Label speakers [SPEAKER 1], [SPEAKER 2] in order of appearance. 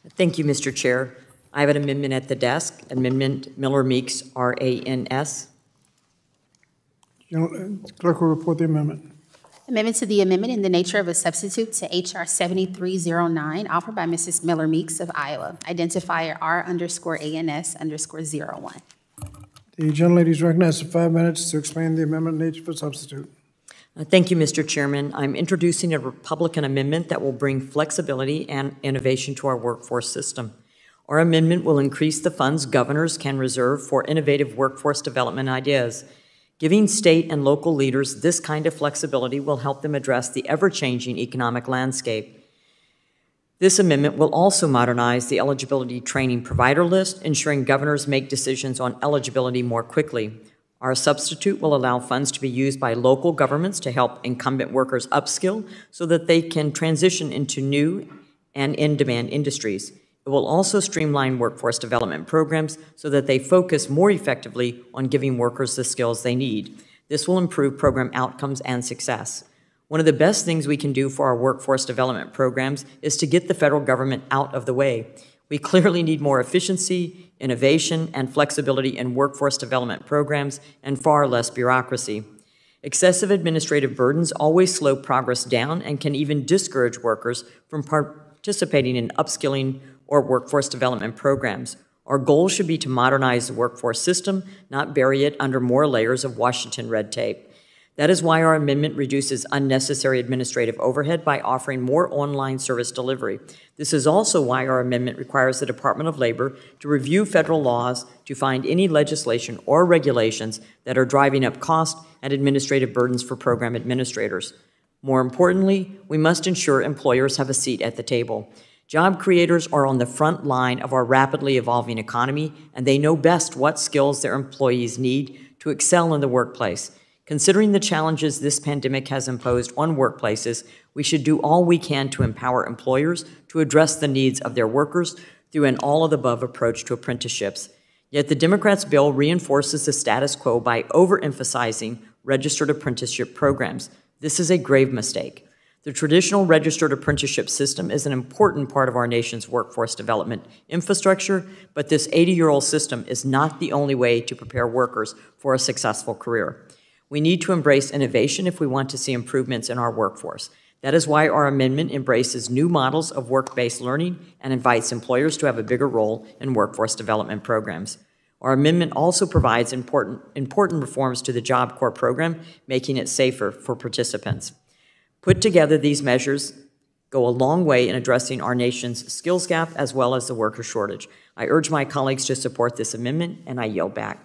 [SPEAKER 1] Thank you, Mr. Chair. I have an amendment at the desk, Amendment Miller-Meeks, R-A-N-S.
[SPEAKER 2] Clerk will report the amendment.
[SPEAKER 3] Amendment to the amendment in the nature of a substitute to H.R. 7309, offered by Mrs. Miller-Meeks of Iowa, identifier R_ANS_01.
[SPEAKER 2] The gentlelady is recognized for 5 minutes to explain the amendment nature for substitute.
[SPEAKER 1] Thank you, Mr. Chairman. I'm introducing a Republican amendment that will bring flexibility and innovation to our workforce system. Our amendment will increase the funds governors can reserve for innovative workforce development ideas. Giving state and local leaders this kind of flexibility will help them address the ever-changing economic landscape. This amendment will also modernize the eligibility training provider list, ensuring governors make decisions on eligibility more quickly. Our substitute will allow funds to be used by local governments to help incumbent workers upskill so that they can transition into new and in-demand industries. It will also streamline workforce development programs so that they focus more effectively on giving workers the skills they need. This will improve program outcomes and success. One of the best things we can do for our workforce development programs is to get the federal government out of the way. We clearly need more efficiency, innovation, and flexibility in workforce development programs and far less bureaucracy. Excessive administrative burdens always slow progress down and can even discourage workers from participating in upskilling or workforce development programs. Our goal should be to modernize the workforce system, not bury it under more layers of Washington red tape. That is why our amendment reduces unnecessary administrative overhead by offering more online service delivery. This is also why our amendment requires the Department of Labor to review federal laws to find any legislation or regulations that are driving up cost and administrative burdens for program administrators. More importantly, we must ensure employers have a seat at the table. Job creators are on the front line of our rapidly evolving economy, and they know best what skills their employees need to excel in the workplace. Considering the challenges this pandemic has imposed on workplaces, we should do all we can to empower employers to address the needs of their workers through an all-of-the-above approach to apprenticeships. Yet the Democrats' bill reinforces the status quo by overemphasizing registered apprenticeship programs. This is a grave mistake. The traditional registered apprenticeship system is an important part of our nation's workforce development infrastructure, but this 80-year-old system is not the only way to prepare workers for a successful career. We need to embrace innovation if we want to see improvements in our workforce. That is why our amendment embraces new models of work-based learning and invites employers to have a bigger role in workforce development programs. Our amendment also provides important reforms to the Job Corps program, making it safer for participants. Put together, these measures go a long way in addressing our nation's skills gap as well as the worker shortage. I urge my colleagues to support this amendment, and I yield back.